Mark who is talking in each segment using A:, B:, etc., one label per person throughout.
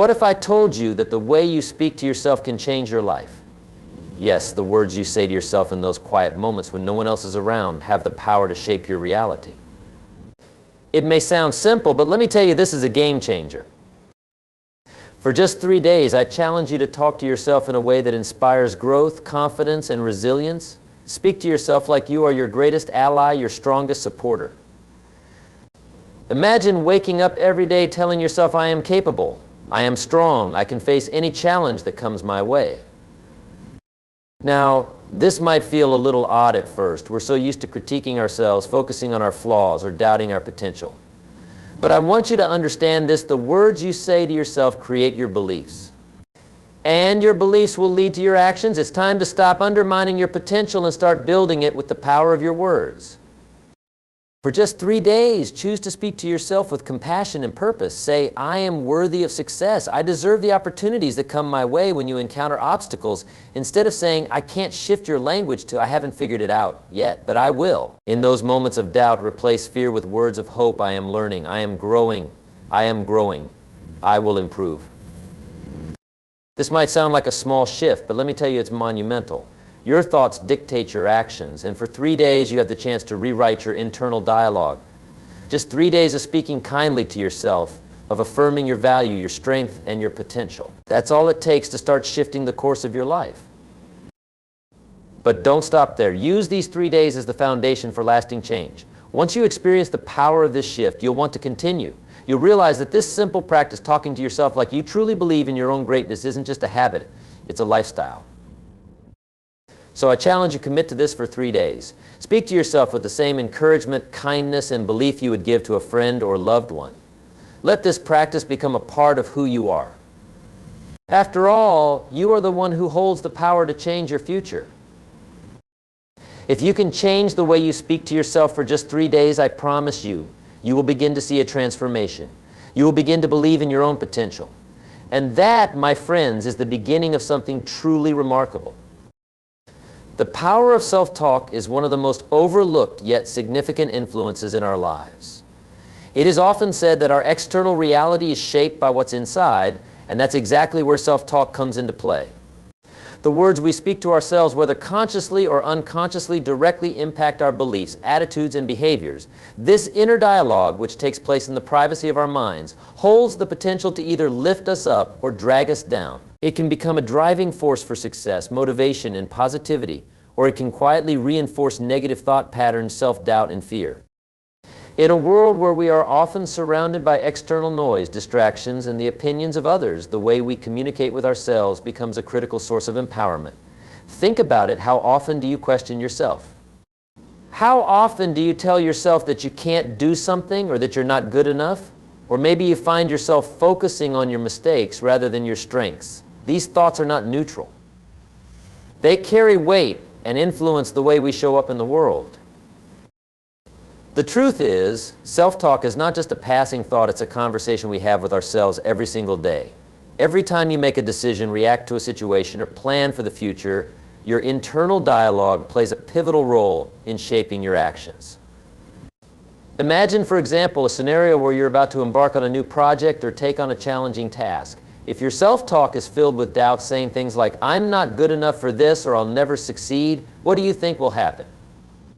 A: What if I told you that the way you speak to yourself can change your life? Yes, the words you say to yourself in those quiet moments when no one else is around have the power to shape your reality. It may sound simple, but let me tell you, this is a game changer. For just 3 days, I challenge you to talk to yourself in a way that inspires growth, confidence, and resilience. Speak to yourself like you are your greatest ally, your strongest supporter. Imagine waking up every day telling yourself, I am capable, I am strong, I can face any challenge that comes my way. Now, this might feel a little odd at first. We're so used to critiquing ourselves, focusing on our flaws, or doubting our potential. But I want you to understand this: the words you say to yourself create your beliefs. And your beliefs will lead to your actions. It's time to stop undermining your potential and start building it with the power of your words. For just 3 days, choose to speak to yourself with compassion and purpose. Say, I am worthy of success. I deserve the opportunities that come my way when you encounter obstacles. Instead of saying, I can't shift your language to, I haven't figured it out yet, but I will. In those moments of doubt, replace fear with words of hope. I am learning. I am growing. I am growing. I will improve. This might sound like a small shift, but let me tell you, it's monumental. Your thoughts dictate your actions, and for 3 days you have the chance to rewrite your internal dialogue. Just 3 days of speaking kindly to yourself, of affirming your value, your strength, and your potential. That's all it takes to start shifting the course of your life. But don't stop there. Use these 3 days as the foundation for lasting change. Once you experience the power of this shift, you'll want to continue. You'll realize that this simple practice, talking to yourself like you truly believe in your own greatness, isn't just a habit, it's a lifestyle. So I challenge you to commit to this for 3 days. Speak to yourself with the same encouragement, kindness, and belief you would give to a friend or loved one. Let this practice become a part of who you are. After all, you are the one who holds the power to change your future. If you can change the way you speak to yourself for just 3 days, I promise you, you will begin to see a transformation. You will begin to believe in your own potential. And that, my friends, is the beginning of something truly remarkable. The power of self-talk is one of the most overlooked yet significant influences in our lives. It is often said that our external reality is shaped by what's inside, and that's exactly where self-talk comes into play. The words we speak to ourselves, whether consciously or unconsciously, directly impact our beliefs, attitudes, and behaviors. This inner dialogue, which takes place in the privacy of our minds, holds the potential to either lift us up or drag us down. It can become a driving force for success, motivation, and positivity, or it can quietly reinforce negative thought patterns, self-doubt, and fear. In a world where we are often surrounded by external noise, distractions, and the opinions of others, the way we communicate with ourselves becomes a critical source of empowerment. Think about it. How often do you question yourself? How often do you tell yourself that you can't do something or that you're not good enough? Or maybe you find yourself focusing on your mistakes rather than your strengths. These thoughts are not neutral. They carry weight and influence the way we show up in the world. The truth is, self-talk is not just a passing thought, it's a conversation we have with ourselves every single day. Every time you make a decision, react to a situation, or plan for the future, your internal dialogue plays a pivotal role in shaping your actions. Imagine, for example, a scenario where you're about to embark on a new project or take on a challenging task. If your self-talk is filled with doubt, saying things like, I'm not good enough for this, or I'll never succeed, what do you think will happen?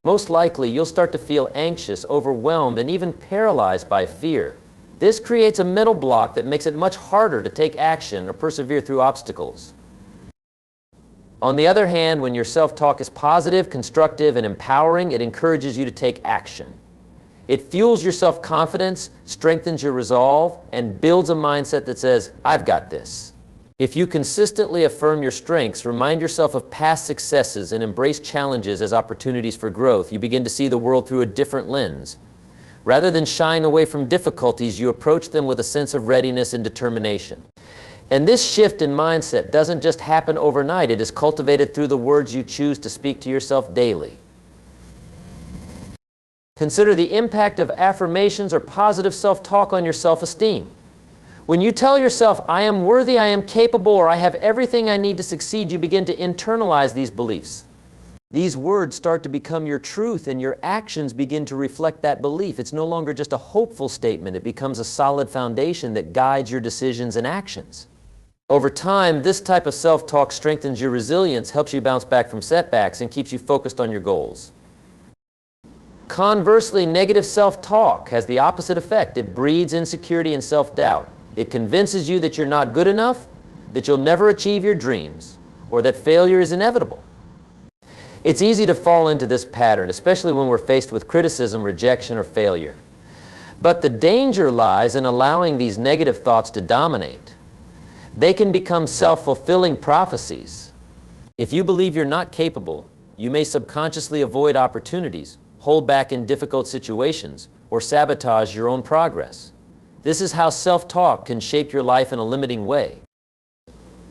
A: Most likely, you'll start to feel anxious, overwhelmed, and even paralyzed by fear. This creates a mental block that makes it much harder to take action or persevere through obstacles. On the other hand, when your self-talk is positive, constructive, and empowering, it encourages you to take action. It fuels your self-confidence, strengthens your resolve, and builds a mindset that says, I've got this. If you consistently affirm your strengths, remind yourself of past successes, and embrace challenges as opportunities for growth, you begin to see the world through a different lens. Rather than shying away from difficulties, you approach them with a sense of readiness and determination. And this shift in mindset doesn't just happen overnight. It is cultivated through the words you choose to speak to yourself daily. Consider the impact of affirmations or positive self-talk on your self-esteem. When you tell yourself, I am worthy, I am capable, or I have everything I need to succeed, you begin to internalize these beliefs. These words start to become your truth, and your actions begin to reflect that belief. It's no longer just a hopeful statement. It becomes a solid foundation that guides your decisions and actions. Over time, this type of self-talk strengthens your resilience, helps you bounce back from setbacks, and keeps you focused on your goals. Conversely, negative self-talk has the opposite effect. It breeds insecurity and self-doubt. It convinces you that you're not good enough, that you'll never achieve your dreams, or that failure is inevitable. It's easy to fall into this pattern, especially when we're faced with criticism, rejection, or failure. But the danger lies in allowing these negative thoughts to dominate. They can become self-fulfilling prophecies. If you believe you're not capable, you may subconsciously avoid opportunities, hold back in difficult situations, or sabotage your own progress. This is how self-talk can shape your life in a limiting way.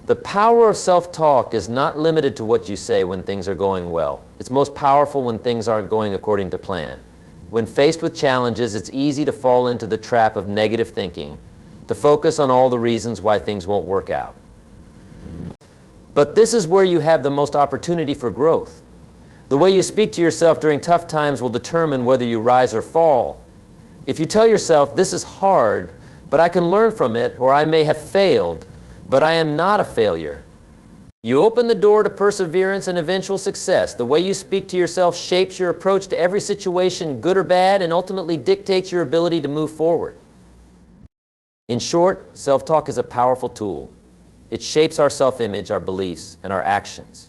A: The power of self-talk is not limited to what you say when things are going well. It's most powerful when things aren't going according to plan. When faced with challenges, it's easy to fall into the trap of negative thinking, to focus on all the reasons why things won't work out. But this is where you have the most opportunity for growth. The way you speak to yourself during tough times will determine whether you rise or fall. If you tell yourself, "This is hard, but I can learn from it," or "I may have failed, but I am not a failure," you open the door to perseverance and eventual success. The way you speak to yourself shapes your approach to every situation, good or bad, and ultimately dictates your ability to move forward. In short, self-talk is a powerful tool. It shapes our self-image, our beliefs, and our actions.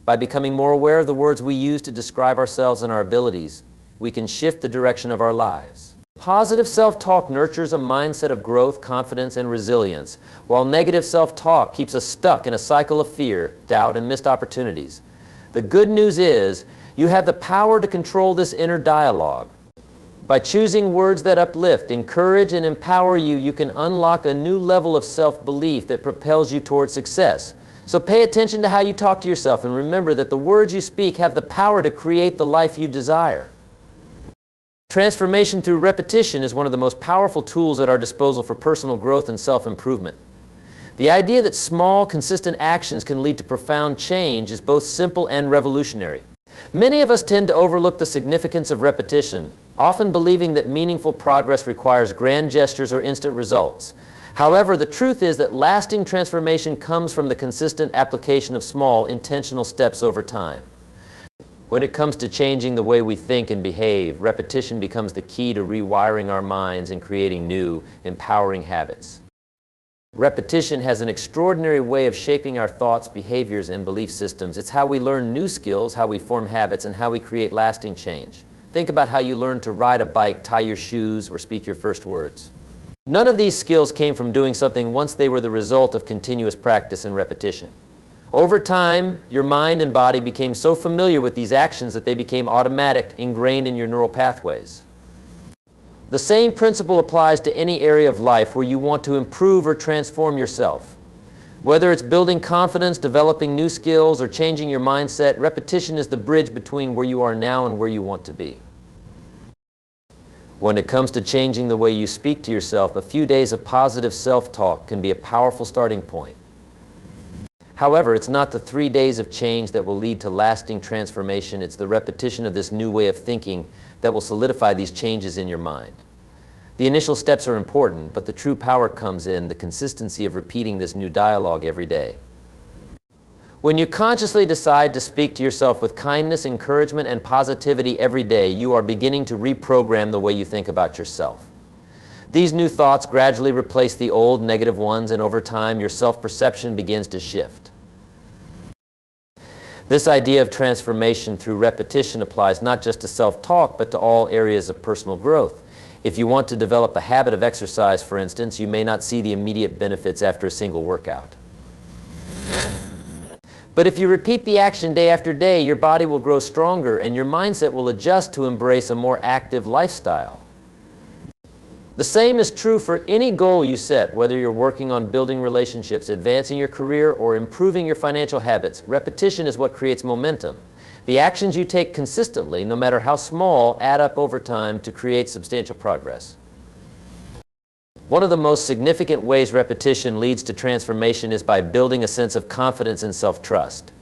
A: By becoming more aware of the words we use to describe ourselves and our abilities, we can shift the direction of our lives. Positive self-talk nurtures a mindset of growth, confidence, and resilience, while negative self-talk keeps us stuck in a cycle of fear, doubt, and missed opportunities. The good news is, you have the power to control this inner dialogue. By choosing words that uplift, encourage, and empower you, you can unlock a new level of self-belief that propels you towards success. So pay attention to how you talk to yourself, and remember that the words you speak have the power to create the life you desire. Transformation through repetition is one of the most powerful tools at our disposal for personal growth and self-improvement. The idea that small, consistent actions can lead to profound change is both simple and revolutionary. Many of us tend to overlook the significance of repetition, often believing that meaningful progress requires grand gestures or instant results. However, the truth is that lasting transformation comes from the consistent application of small, intentional steps over time. When it comes to changing the way we think and behave, repetition becomes the key to rewiring our minds and creating new, empowering habits. Repetition has an extraordinary way of shaping our thoughts, behaviors, and belief systems. It's how we learn new skills, how we form habits, and how we create lasting change. Think about how you learn to ride a bike, tie your shoes, or speak your first words. None of these skills came from doing something once. They were the result of continuous practice and repetition. Over time, your mind and body became so familiar with these actions that they became automatic, ingrained in your neural pathways. The same principle applies to any area of life where you want to improve or transform yourself. Whether it's building confidence, developing new skills, or changing your mindset, repetition is the bridge between where you are now and where you want to be. When it comes to changing the way you speak to yourself, a few days of positive self-talk can be a powerful starting point. However, it's not the 3 days of change that will lead to lasting transformation. It's the repetition of this new way of thinking that will solidify these changes in your mind. The initial steps are important, but the true power comes in the consistency of repeating this new dialogue every day. When you consciously decide to speak to yourself with kindness, encouragement, and positivity every day, you are beginning to reprogram the way you think about yourself. These new thoughts gradually replace the old negative ones, and over time, your self-perception begins to shift. This idea of transformation through repetition applies not just to self-talk, but to all areas of personal growth. If you want to develop a habit of exercise, for instance, you may not see the immediate benefits after a single workout. But if you repeat the action day after day, your body will grow stronger and your mindset will adjust to embrace a more active lifestyle. The same is true for any goal you set, whether you're working on building relationships, advancing your career, or improving your financial habits. Repetition is what creates momentum. The actions you take consistently, no matter how small, add up over time to create substantial progress. One of the most significant ways repetition leads to transformation is by building a sense of confidence and self-trust.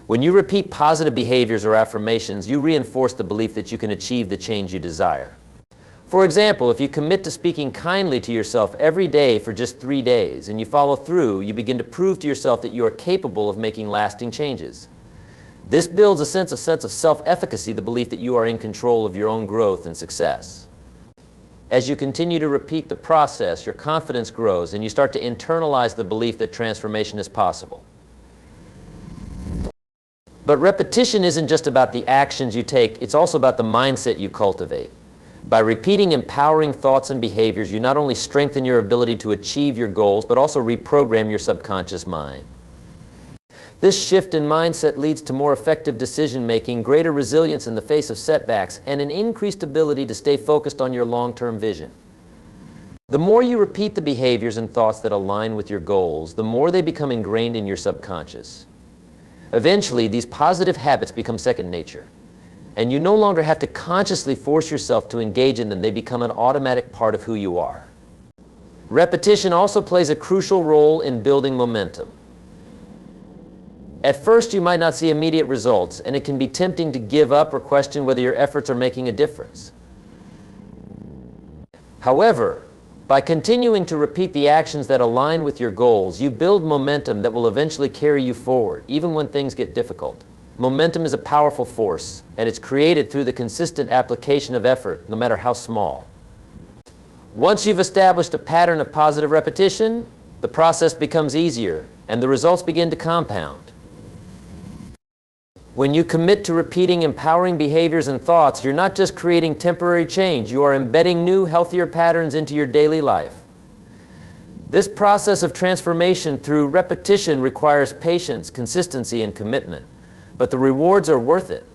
A: When you repeat positive behaviors or affirmations, you reinforce the belief that you can achieve the change you desire. For example, if you commit to speaking kindly to yourself every day for just 3 days and you follow through, you begin to prove to yourself that you are capable of making lasting changes. This builds a sense of self-efficacy, the belief that you are in control of your own growth and success. As you continue to repeat the process, your confidence grows and you start to internalize the belief that transformation is possible. But repetition isn't just about the actions you take, it's also about the mindset you cultivate. By repeating empowering thoughts and behaviors, you not only strengthen your ability to achieve your goals, but also reprogram your subconscious mind. This shift in mindset leads to more effective decision-making, greater resilience in the face of setbacks, and an increased ability to stay focused on your long-term vision. The more you repeat the behaviors and thoughts that align with your goals, the more they become ingrained in your subconscious. Eventually, these positive habits become second nature, and you no longer have to consciously force yourself to engage in them. They become an automatic part of who you are. Repetition also plays a crucial role in building momentum. At first, you might not see immediate results, and it can be tempting to give up or question whether your efforts are making a difference. However, by continuing to repeat the actions that align with your goals, you build momentum that will eventually carry you forward, even when things get difficult. Momentum is a powerful force, and it's created through the consistent application of effort, no matter how small. Once you've established a pattern of positive repetition, the process becomes easier, and the results begin to compound. When you commit to repeating empowering behaviors and thoughts, you're not just creating temporary change, you are embedding new, healthier patterns into your daily life. This process of transformation through repetition requires patience, consistency, and commitment, but the rewards are worth it.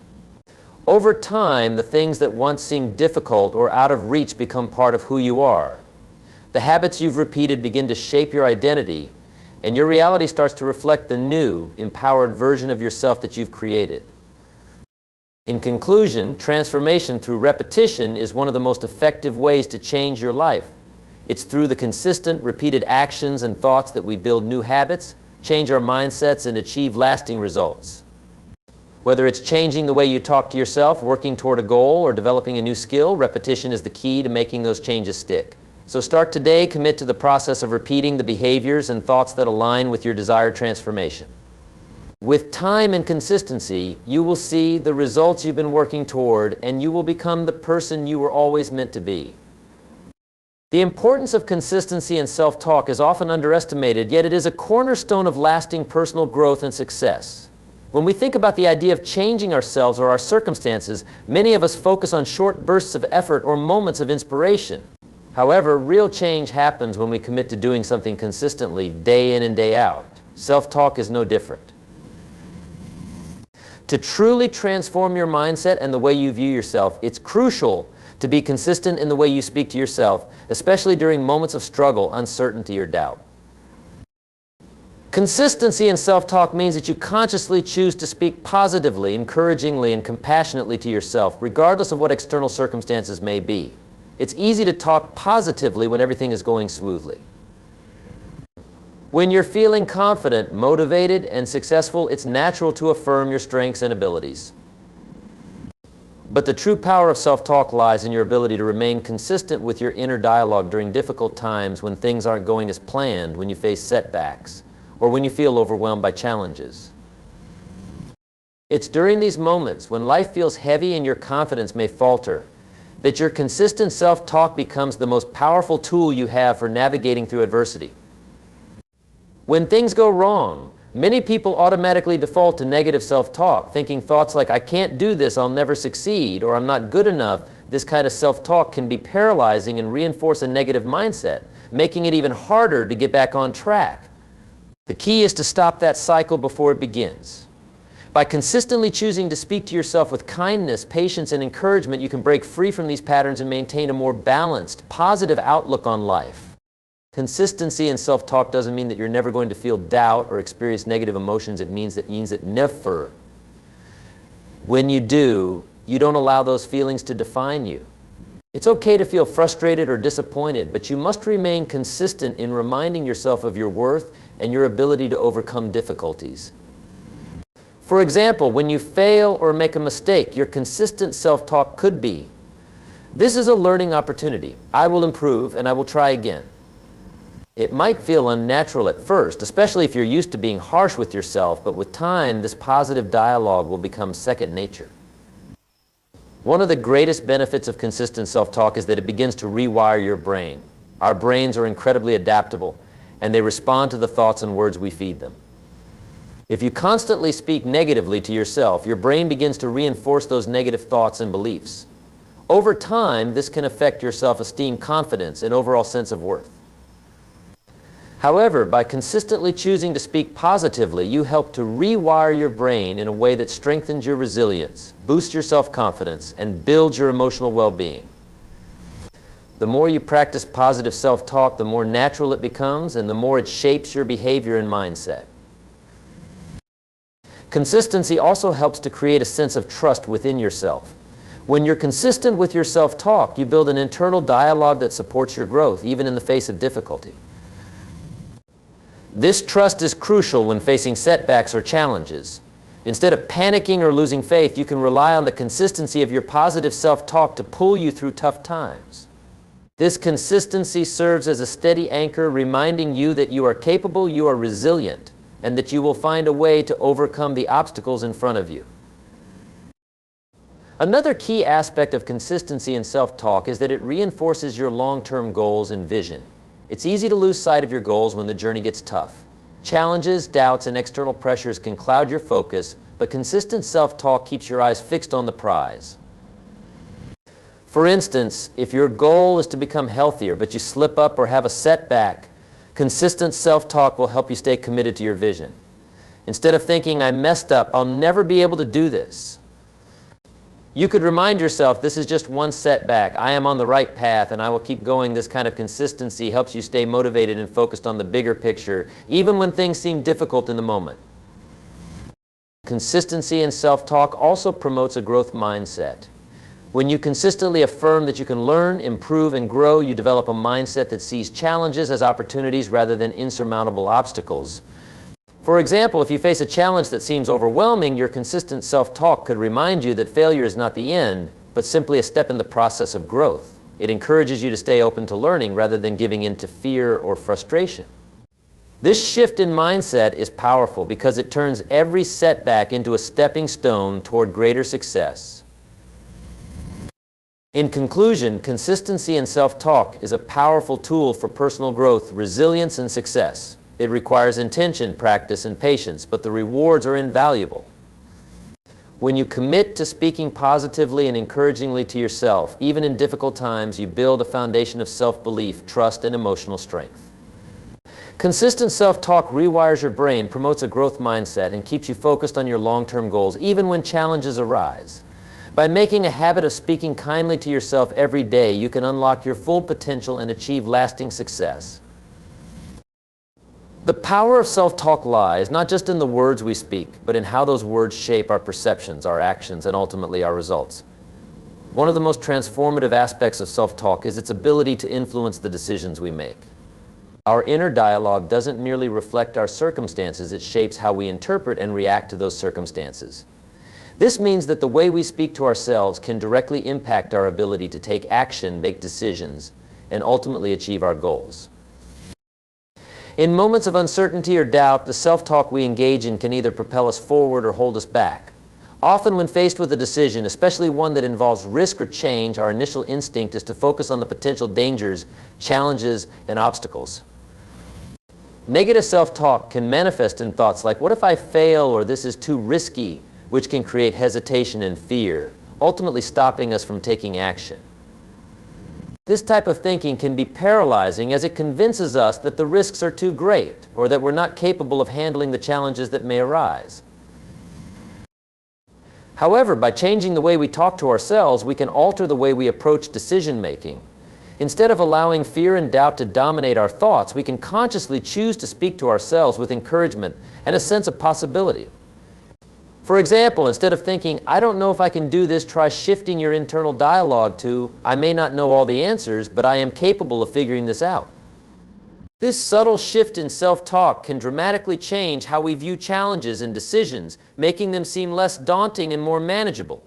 A: Over time, the things that once seemed difficult or out of reach become part of who you are. The habits you've repeated begin to shape your identity, and your reality starts to reflect the new, empowered version of yourself that you've created. In conclusion, transformation through repetition is one of the most effective ways to change your life. It's through the consistent, repeated actions and thoughts that we build new habits, change our mindsets, and achieve lasting results. Whether it's changing the way you talk to yourself, working toward a goal, or developing a new skill, repetition is the key to making those changes stick. So start today, commit to the process of repeating the behaviors and thoughts that align with your desired transformation. With time and consistency, you will see the results you've been working toward, and you will become the person you were always meant to be. The importance of consistency and self-talk is often underestimated, yet it is a cornerstone of lasting personal growth and success. When we think about the idea of changing ourselves or our circumstances, many of us focus on short bursts of effort or moments of inspiration. However, real change happens when we commit to doing something consistently, day in and day out. Self-talk is no different. To truly transform your mindset and the way you view yourself, it's crucial to be consistent in the way you speak to yourself, especially during moments of struggle, uncertainty, or doubt. Consistency in self-talk means that you consciously choose to speak positively, encouragingly, and compassionately to yourself, regardless of what external circumstances may be. It's easy to talk positively when everything is going smoothly. When you're feeling confident, motivated, and successful, it's natural to affirm your strengths and abilities. But the true power of self-talk lies in your ability to remain consistent with your inner dialogue during difficult times, when things aren't going as planned, when you face setbacks, or when you feel overwhelmed by challenges. It's during these moments, when life feels heavy and your confidence may falter, that your consistent self-talk becomes the most powerful tool you have for navigating through adversity. When things go wrong, many people automatically default to negative self-talk, thinking thoughts like, "I can't do this, I'll never succeed," or "I'm not good enough." This kind of self-talk can be paralyzing and reinforce a negative mindset, making it even harder to get back on track. The key is to stop that cycle before it begins. By consistently choosing to speak to yourself with kindness, patience, and encouragement, you can break free from these patterns and maintain a more balanced, positive outlook on life. Consistency in self-talk doesn't mean that you're never going to feel doubt or experience negative emotions. It means that never. When you do, you don't allow those feelings to define you. It's okay to feel frustrated or disappointed, but you must remain consistent in reminding yourself of your worth and your ability to overcome difficulties. For example, when you fail or make a mistake, your consistent self-talk could be, "This is a learning opportunity. I will improve and I will try again." It might feel unnatural at first, especially if you're used to being harsh with yourself, but with time, this positive dialogue will become second nature. One of the greatest benefits of consistent self-talk is that it begins to rewire your brain. Our brains are incredibly adaptable, and they respond to the thoughts and words we feed them. If you constantly speak negatively to yourself, your brain begins to reinforce those negative thoughts and beliefs. Over time, this can affect your self-esteem, confidence, and overall sense of worth. However, by consistently choosing to speak positively, you help to rewire your brain in a way that strengthens your resilience, boosts your self-confidence, and builds your emotional well-being. The more you practice positive self-talk, the more natural it becomes, and the more it shapes your behavior and mindset. Consistency also helps to create a sense of trust within yourself. When you're consistent with your self-talk, you build an internal dialogue that supports your growth, even in the face of difficulty. This trust is crucial when facing setbacks or challenges. Instead of panicking or losing faith, you can rely on the consistency of your positive self-talk to pull you through tough times. This consistency serves as a steady anchor, reminding you that you are capable, you are resilient, and that you will find a way to overcome the obstacles in front of you. Another key aspect of consistency in self-talk is that it reinforces your long-term goals and vision. It's easy to lose sight of your goals when the journey gets tough. Challenges, doubts, and external pressures can cloud your focus, but consistent self-talk keeps your eyes fixed on the prize. For instance, if your goal is to become healthier, but you slip up or have a setback, consistent self-talk will help you stay committed to your vision. Instead of thinking, "I messed up, I'll never be able to do this," you could remind yourself, "This is just one setback. I am on the right path and I will keep going." This kind of consistency helps you stay motivated and focused on the bigger picture, even when things seem difficult in the moment. Consistency in self-talk also promotes a growth mindset. When you consistently affirm that you can learn, improve, and grow, you develop a mindset that sees challenges as opportunities rather than insurmountable obstacles. For example, if you face a challenge that seems overwhelming, your consistent self-talk could remind you that failure is not the end, but simply a step in the process of growth. It encourages you to stay open to learning rather than giving in to fear or frustration. This shift in mindset is powerful because it turns every setback into a stepping stone toward greater success. In conclusion, consistency in self-talk is a powerful tool for personal growth, resilience, and success. It requires intention, practice, and patience, but the rewards are invaluable. When you commit to speaking positively and encouragingly to yourself, even in difficult times, you build a foundation of self-belief, trust, and emotional strength. Consistent self-talk rewires your brain, promotes a growth mindset, and keeps you focused on your long-term goals, even when challenges arise. By making a habit of speaking kindly to yourself every day, you can unlock your full potential and achieve lasting success. The power of self-talk lies not just in the words we speak, but in how those words shape our perceptions, our actions, and ultimately our results. One of the most transformative aspects of self-talk is its ability to influence the decisions we make. Our inner dialogue doesn't merely reflect our circumstances, it shapes how we interpret and react to those circumstances. This means that the way we speak to ourselves can directly impact our ability to take action, make decisions, and ultimately achieve our goals. In moments of uncertainty or doubt, the self-talk we engage in can either propel us forward or hold us back. Often when faced with a decision, especially one that involves risk or change, our initial instinct is to focus on the potential dangers, challenges, and obstacles. Negative self-talk can manifest in thoughts like, "What if I fail?" or "This is too risky," which can create hesitation and fear, ultimately stopping us from taking action. This type of thinking can be paralyzing as it convinces us that the risks are too great or that we're not capable of handling the challenges that may arise. However, by changing the way we talk to ourselves, we can alter the way we approach decision-making. Instead of allowing fear and doubt to dominate our thoughts, we can consciously choose to speak to ourselves with encouragement and a sense of possibility. For example, instead of thinking, "I don't know if I can do this," try shifting your internal dialogue to, "I may not know all the answers, but I am capable of figuring this out." This subtle shift in self-talk can dramatically change how we view challenges and decisions, making them seem less daunting and more manageable.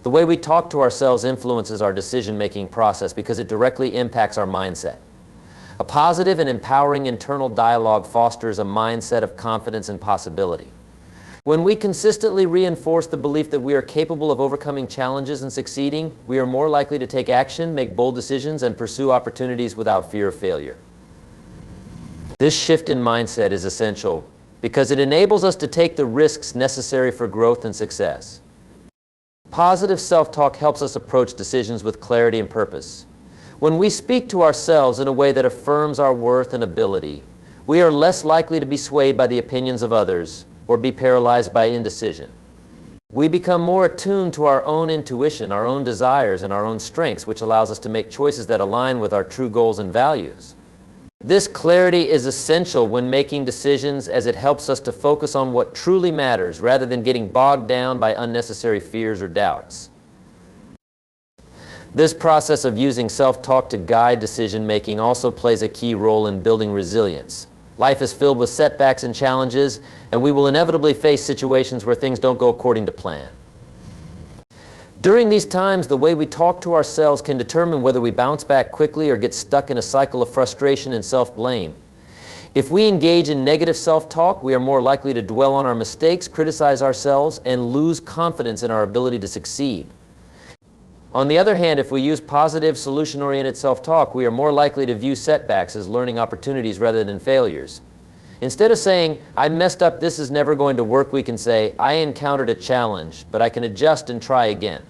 A: The way we talk to ourselves influences our decision-making process because it directly impacts our mindset. A positive and empowering internal dialogue fosters a mindset of confidence and possibility. When we consistently reinforce the belief that we are capable of overcoming challenges and succeeding, we are more likely to take action, make bold decisions, and pursue opportunities without fear of failure. This shift in mindset is essential because it enables us to take the risks necessary for growth and success. Positive self-talk helps us approach decisions with clarity and purpose. When we speak to ourselves in a way that affirms our worth and ability, we are less likely to be swayed by the opinions of others or be paralyzed by indecision. We become more attuned to our own intuition, our own desires, and our own strengths, which allows us to make choices that align with our true goals and values. This clarity is essential when making decisions, as it helps us to focus on what truly matters rather than getting bogged down by unnecessary fears or doubts. This process of using self-talk to guide decision-making also plays a key role in building resilience. Life is filled with setbacks and challenges, and we will inevitably face situations where things don't go according to plan. During these times, the way we talk to ourselves can determine whether we bounce back quickly or get stuck in a cycle of frustration and self-blame. If we engage in negative self-talk, we are more likely to dwell on our mistakes, criticize ourselves, and lose confidence in our ability to succeed. On the other hand, if we use positive, solution-oriented self-talk, we are more likely to view setbacks as learning opportunities rather than failures. Instead of saying, "I messed up, this is never going to work," we can say, "I encountered a challenge, but I can adjust and try again."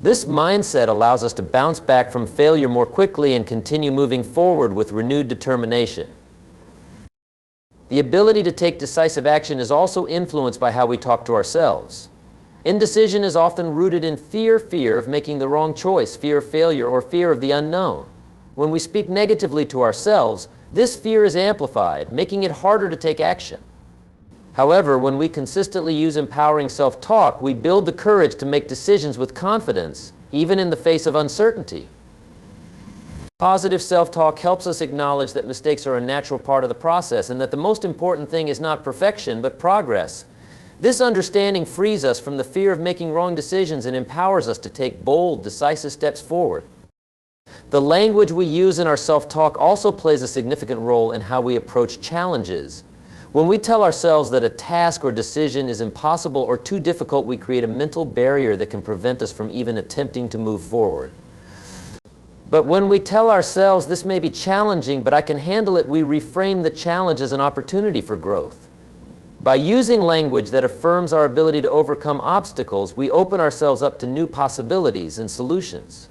A: This mindset allows us to bounce back from failure more quickly and continue moving forward with renewed determination. The ability to take decisive action is also influenced by how we talk to ourselves. Indecision is often rooted in fear of making the wrong choice, fear of failure, or fear of the unknown. When we speak negatively to ourselves, this fear is amplified, making it harder to take action. However, when we consistently use empowering self-talk, we build the courage to make decisions with confidence, even in the face of uncertainty. Positive self-talk helps us acknowledge that mistakes are a natural part of the process and that the most important thing is not perfection, but progress. This understanding frees us from the fear of making wrong decisions and empowers us to take bold, decisive steps forward. The language we use in our self-talk also plays a significant role in how we approach challenges. When we tell ourselves that a task or decision is impossible or too difficult, we create a mental barrier that can prevent us from even attempting to move forward. But when we tell ourselves this may be challenging, but I can handle it, we reframe the challenge as an opportunity for growth. By using language that affirms our ability to overcome obstacles, we open ourselves up to new possibilities and solutions.